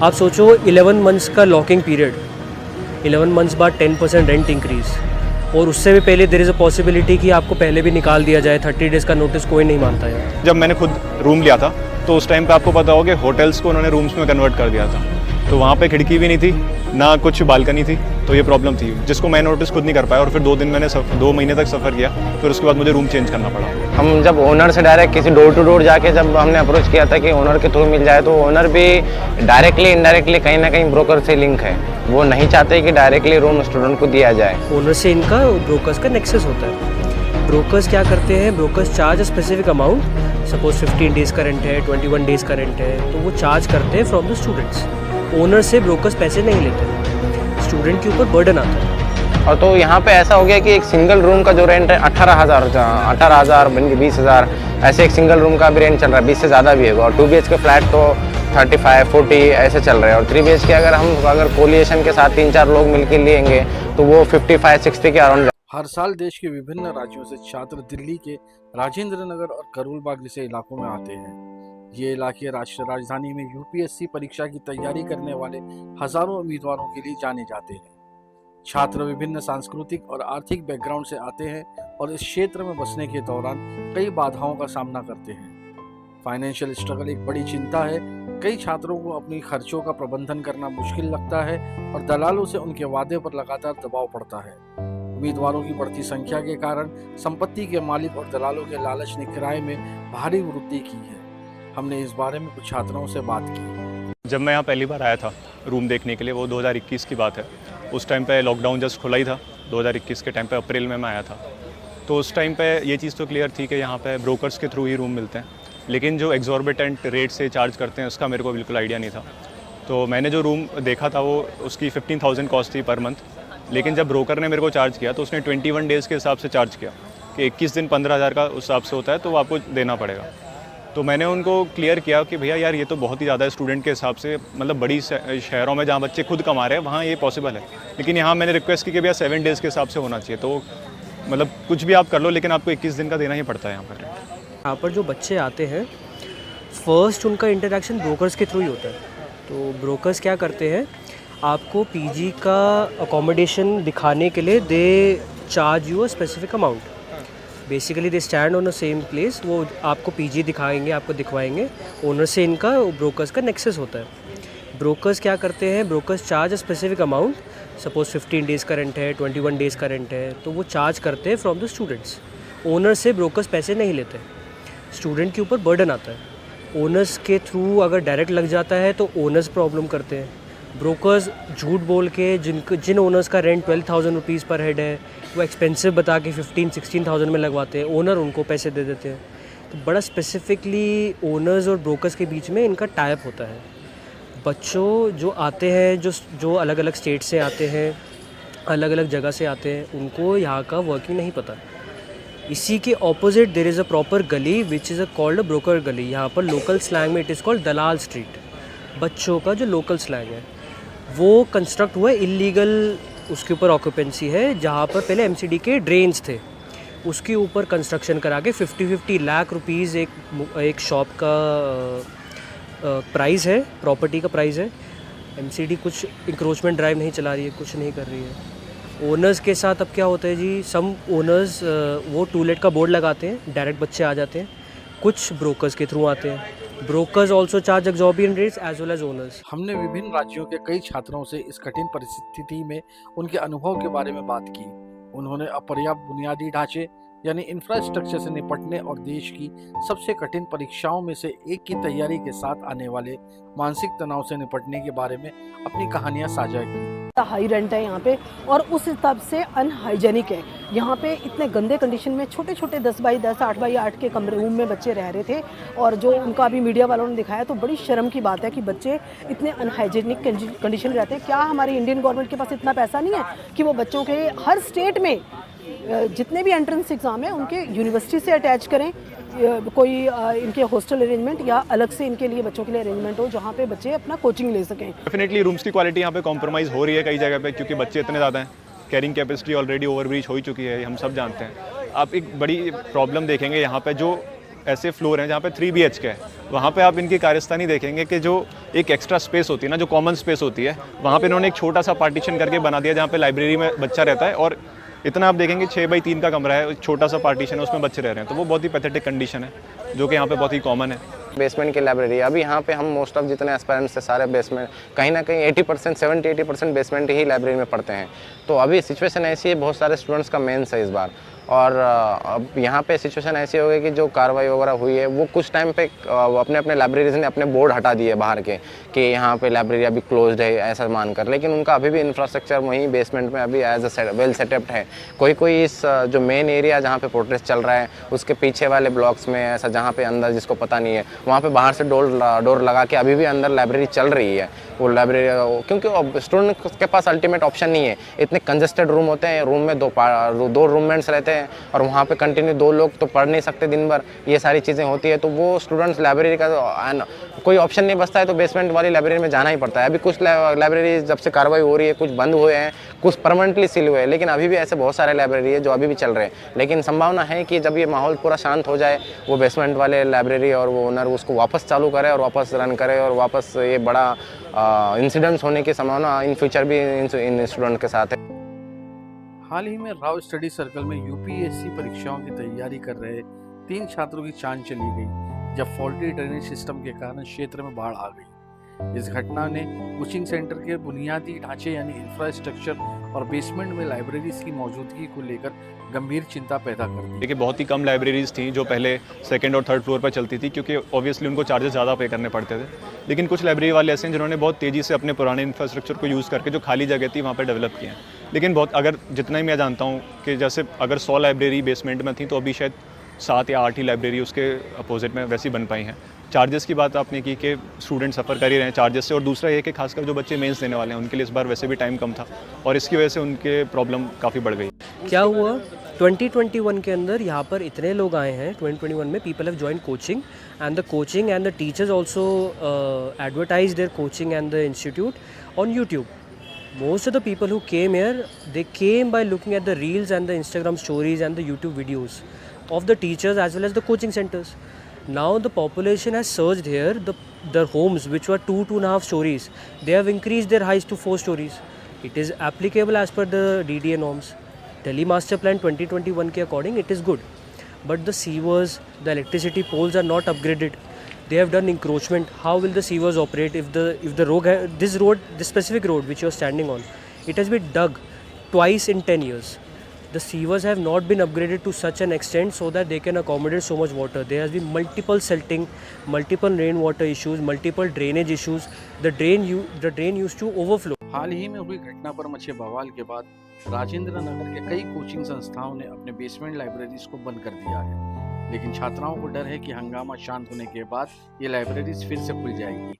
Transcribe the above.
आप सोचो 11 मंथ्स का लॉकिंग पीरियड, 11 मंथ्स बाद 10% रेंट इंक्रीज़, और उससे भी पहले देयर इज़ अ पॉसिबिलिटी कि आपको पहले भी निकाल दिया जाए। 30 डेज़ का नोटिस कोई नहीं मानता है। जब मैंने खुद रूम लिया था तो उस टाइम पे आपको पता होगा कि होटल्स को उन्होंने रूम्स में कन्वर्ट कर दिया था, तो वहाँ पे खिड़की भी नहीं थी, ना कुछ बालकनी थी, तो ये प्रॉब्लम थी जिसको मैं नोटिस खुद नहीं कर पाया। और फिर 2 दिन मैंने 2 महीने तक सफ़र किया, फिर उसके बाद मुझे रूम चेंज करना पड़ा। हम जब ओनर से डायरेक्ट किसी डोर टू डोर जाके जब हमने अप्रोच किया था कि ओनर के थ्रू मिल जाए, तो ओनर भी डायरेक्टली इनडायरेक्टली कहीं ना कहीं ब्रोकर से लिंक है। वो नहीं चाहते कि डायरेक्टली रूम स्टूडेंट को दिया जाए। ओनर से इनका ब्रोकर्स का नेक्सस होता है। ब्रोकर्स क्या करते हैं, brokers charge a specific amount, suppose 15 days का रेंट है, 21 डेज़ का रेंट है, तो वो चार्ज करते हैं फ्रॉम द स्टूडेंट्स। ओनर से ब्रोकर्स पैसे नहीं लेते, स्टूडेंट के ऊपर बर्डन आता है। और तो यहाँ पे ऐसा हो गया कि एक सिंगल रूम का जो रेंट है 18,000 20,000 ऐसे एक सिंगल रूम का भी रेंट चल रहा है, 20 से ज़्यादा भी होगा। और 2 BHK फ्लैट तो 35 40 ऐसे चल रहे हैं। और 3 BHK अगर कोलिएशन के साथ 3-4 लोग मिलकर लेंगे तो वो 55-60 के अराउंड। हर साल देश के विभिन्न राज्यों से छात्र दिल्ली के राजेंद्र नगर और करोल बाग जैसे इलाकों में आते हैं। ये इलाके राष्ट्रीय राजधानी में यूपीएससी परीक्षा की तैयारी करने वाले हजारों उम्मीदवारों के लिए जाने जाते हैं। छात्र विभिन्न सांस्कृतिक और आर्थिक बैकग्राउंड से आते हैं और इस क्षेत्र में बसने के दौरान कई बाधाओं का सामना करते हैं। फाइनेंशियल स्ट्रगल एक बड़ी चिंता है। कई छात्रों को अपनी खर्चों का प्रबंधन करना मुश्किल लगता है और दलालों से उनके वादे पर लगातार दबाव पड़ता है। उम्मीदवारों की बढ़ती संख्या के कारण संपत्ति के मालिक और दलालों के लालच ने किराए में भारी वृद्धि की है। हमने इस बारे में कुछ छात्रों से बात की। जब मैं यहाँ पहली बार आया था रूम देखने के लिए, वो 2021 की बात है। उस टाइम पे लॉकडाउन जस्ट खुला ही था, 2021 के टाइम पे अप्रैल में मैं आया था। तो उस टाइम पे ये चीज़ तो क्लियर थी कि यहाँ पे ब्रोकर्स के थ्रू ही रूम मिलते हैं, लेकिन जो एग्जॉर्बिटेंट रेट से चार्ज करते हैं उसका मेरे को बिल्कुल आइडिया नहीं था। तो मैंने जो रूम देखा था वो उसकी 15,000 कॉस्ट थी पर मंथ, लेकिन जब ब्रोकर ने मेरे को चार्ज किया तो उसने 21 डेज़ के हिसाब से चार्ज किया कि 21 दिन 15,000 का उस हिसाब से होता है, तो वो आपको देना पड़ेगा। तो मैंने उनको क्लियर किया कि भैया यार ये तो बहुत ही ज़्यादा है स्टूडेंट के हिसाब से, मतलब बड़ी शहरों में जहाँ बच्चे खुद कमा रहे हैं वहाँ ये पॉसिबल है, लेकिन यहाँ मैंने रिक्वेस्ट की कि भैया 7 डेज़ के हिसाब से होना चाहिए। तो मतलब कुछ भी आप कर लो, लेकिन आपको 21 दिन का देना ही पड़ता है यहाँ पर जो बच्चे आते हैं, फर्स्ट उनका इंटरेक्शन ब्रोकर्स के थ्रू ही होता है। तो ब्रोकर्स क्या करते हैं, आपको पीजी का अकोमोडेशन दिखाने के लिए they charge you a specific amount. Basically they stand on the same place, वो आपको पीजी दिखाएंगे, आपको दिखवाएंगे। ओनर से इनका ब्रोकर्स का नेक्सस होता है। ब्रोकर्स क्या करते हैं, brokers charge a specific amount, suppose 15 days का रेंट है, 21 डेज़ का रेंट है, तो वो चार्ज करते हैं फ्रॉम द स्टूडेंट्स। ओनर से ब्रोकर्स पैसे नहीं लेते, स्टूडेंट के ऊपर बर्डन आता है। ओनर्स के थ्रू अगर डायरेक्ट लग जाता है तो ओनर्स प्रॉब्लम करते हैं। ब्रोकर्स झूठ बोल के जिन ओनर्स का रेंट 12,000 रुपीज़ पर हेड है, वो एक्सपेंसिव बता के 15-16,000 में लगवाते हैं, ओनर उनको पैसे दे देते हैं। तो बड़ा स्पेसिफिकली ओनर्स और ब्रोकर्स के बीच में इनका टाइप होता है। बच्चों जो आते हैं, जो अलग अलग स्टेट से आते हैं, अलग अलग जगह से आते हैं, उनको यहाँ का वर्किंग नहीं पता। इसी के opposite there is a proper gali which is called a broker gali. यहाँ पर लोकल स्लैंग में it is called Dalal Street. बच्चों का जो लोकल स्लैंग है वो कंस्ट्रक्ट हुआ है इलीगल, उसके ऊपर ऑक्यूपेंसी है। जहाँ पर पहले एमसीडी के ड्रेन्स थे, उसके ऊपर कंस्ट्रक्शन करा के 50-50 लाख रुपीज़ एक शॉप का प्राइस है, प्रॉपर्टी का प्राइस है। एमसीडी कुछ इंक्रोचमेंट ड्राइव नहीं चला रही है, कुछ नहीं कर रही है। ओनर्स के साथ अब क्या होता है जी, सम ओनर्स वो टूलेट का बोर्ड लगाते हैं, डायरेक्ट बच्चे आ जाते हैं। कुछ ब्रोकर्स के थ्रू आते हैं। Brokers also charge exorbitant rates as well as owners. हमने विभिन्न राज्यों के कई छात्रों से इस कठिन परिस्थिति में उनके अनुभव के बारे में बात की। उन्होंने अपर्याप्त बुनियादी ढांचे यानी इंफ्रास्ट्रक्चर से निपटने और देश की सबसे कठिन परीक्षाओं में से एक की तैयारी के साथ आने वाले मानसिक तनाव से निपटने के बारे में अपनी कहानियां साझा की। हाई रेंट है यहाँ पे और उस हिसाब से अनहाइजेनिक है। यहाँ पे इतने गंदे कंडीशन में छोटे छोटे 10 बाई 10 8 बाई 8 के कमरे रूम में बच्चे रह रहे थे, और जो उनका अभी मीडिया वालों ने दिखाया तो बड़ी शर्म की बात है कि बच्चे इतने अनहाइजेनिक कंडीशन में रहते हैं। क्या हमारी इंडियन गवर्नमेंट के पास इतना पैसा नहीं है कि वो बच्चों के हर स्टेट में जितने भी एंट्रेंस एग्ज़ाम है उनके यूनिवर्सिटी से अटैच करें, कोई इनके हॉस्टल अरेंजमेंट या अलग से इनके लिए बच्चों के लिए अरेंजमेंट हो जहाँ पे बच्चे अपना कोचिंग ले सकें। डेफिनेटली रूम्स की क्वालिटी यहाँ पे कॉम्प्रोमाइज़ हो रही है कई जगह पे, क्योंकि बच्चे इतने ज़्यादा हैं। कैरिंग कैपेसिटी ऑलरेडी ओवरब्रीच हो ही चुकी है, हम सब जानते हैं। आप एक बड़ी प्रॉब्लम देखेंगे यहाँ पे, जो ऐसे फ्लोर हैं जहाँ पे 3 BHK है, वहाँ पे आप इनकी कार्यस्थानी देखेंगे कि जो एक एक्स्ट्रा स्पेस होती है ना, जो कॉमन स्पेस होती है, वहाँ पे इन्होंने एक छोटा सा पार्टीशन करके बना दिया जहाँ पे लाइब्रेरी में बच्चा रहता है, और इतना आप देखेंगे 6x3 का कमरा है, छोटा सा पार्टीशन है, उसमें बच्चे रह रहे हैं। तो वो बहुत ही पैथेटिक कंडीशन है जो कि यहाँ पे बहुत ही कॉमन है। बेसमेंट की लाइब्रेरी अभी यहाँ पे हम मोस्ट ऑफ जितने एस्पायरेंट्स थे सारे बेसमेंट, कहीं ना कहीं 80% 70-80% बेसमेंट ही लाइब्रेरी में पढ़ते हैं। तो अभी सिचुएशन ऐसी है, बहुत सारे स्टूडेंट्स का मेंस है इस बार, और अब यहाँ पे सिचुएशन ऐसी हो गई कि जो कार्रवाई वगैरह हुई है वो कुछ टाइम पे अपने अपने लाइब्रेरीज ने अपने बोर्ड हटा दिए बाहर के कि यहाँ पे लाइब्रेरी अभी क्लोज्ड है ऐसा मानकर, लेकिन उनका अभी भी इंफ्रास्ट्रक्चर वहीं बेसमेंट में अभी एज अ वेल सेटअप्ड है। कोई इस जो मेन एरिया जहाँ पे प्रोटेस्ट चल रहा है उसके पीछे वाले ब्लॉक्स में ऐसा जहाँ पे अंदर जिसको पता नहीं है वहाँ पे बाहर से डोर लगा के अभी भी अंदर लाइब्रेरी चल रही है। वो लाइब्रेरी क्योंकि स्टूडेंट के पास अल्टीमेट ऑप्शन नहीं है, इतने कंजस्टेड रूम होते हैं, रूम में दो रूममेट्स रहते हैं और वहाँ पे कंटिन्यू 2 लोग तो पढ़ नहीं सकते दिन भर, ये सारी चीज़ें होती है। तो वो स्टूडेंट्स लाइब्रेरी का कोई ऑप्शन नहीं बचता है, तो बेसमेंट वाली लाइब्रेरी में जाना ही पड़ता है। अभी कुछ लाइब्रेरी जब से कार्रवाई हो रही है कुछ बंद हुए हैं, कुछ परमानेंटली सील हुए हैं, लेकिन अभी भी ऐसे बहुत सारे लाइब्रेरी है जो अभी भी चल रहे हैं। लेकिन संभावना है कि जब ये माहौल पूरा शांत हो जाए वो बेसमेंट वाले लाइब्रेरी और वो ओनर उसको वापस चालू करे और वापस रन करे और वापस ये बड़ा इंसिडेंट्स होने की संभावना इन फ्यूचर भी इन स्टूडेंट के साथ है। हाल ही में राव स्टडी सर्कल में यूपीएससी परीक्षाओं की तैयारी कर रहे 3 छात्रों की जान चली गई जब फॉल्टी ड्रेनेज सिस्टम के कारण क्षेत्र में बाढ़ आ गई। इस घटना ने कोचिंग सेंटर के बुनियादी ढांचे यानी इंफ्रास्ट्रक्चर और बेसमेंट में लाइब्रेरीज की मौजूदगी को लेकर गंभीर चिंता पैदा कर दी। देखिए बहुत ही कम लाइब्रेरीज थी जो पहले 2nd और 3rd फ्लोर पर चलती थी, क्योंकि ऑब्वियसली उनको चार्जेस ज़्यादा पे करने पड़ते थे। लेकिन कुछ लाइब्रेरी वाले ऐसे हैं जिन्होंने बहुत तेज़ी से अपने पुराने इंफ्रास्ट्रक्चर को यूज़ करके जो खाली जगह थी वहाँ पर डेवलप किए हैं। लेकिन बहुत अगर जितना ही मैं जानता हूँ कि जैसे अगर 100 लाइब्रेरी बेसमेंट में थी तो अभी शायद 7 या 8 ही लाइब्रेरी उसके अपोजिट में वैसी बन पाई हैं। चार्जेस की बात आपने की कि स्टूडेंट सफ़र कर ही रहे हैं चार्जेस से, और दूसरा ये कि खासकर जो बच्चे मेंस देने वाले हैं उनके लिए इस बार वैसे भी टाइम कम था और इसकी वजह से उनके प्रॉब्लम काफ़ी बढ़ गई। क्या हुआ 2021 के अंदर यहाँ पर इतने लोग आए हैं, 2021 में people have join coaching and the teachers also advertise there coaching and the institute on YouTube. Most of the people who came here, they came by looking at the reels and the Instagram stories and the YouTube videos of the teachers as well as the coaching centers. Now the population has surged here. The homes which were 2.5 stories, they have increased their heights to 4 stories. It is applicable as per the DDA norms. Delhi Master Plan 2021 के according it is good, but the sewers, the electricity poles are not upgraded. They have done encroachment. How will the sewers operate if the road, this specific road which you are standing on, it has been dug twice in 10 years. The sewers have not been upgraded to such an extent so that they can accommodate so much water. There has been multiple silting, multiple rainwater issues, multiple drainage issues. The drain used to overflow. हाल ही में हुई घटना पर मचे बवाल के बाद राजेंद्र नगर के कई कोचिंग संस्थाओं ने अपने बेसमेंट लाइब्रेरीज को बंद कर दिया है, लेकिन छात्राओं को डर है कि हंगामा शांत होने के बाद ये लाइब्रेरीज फिर से खुल जाएगी।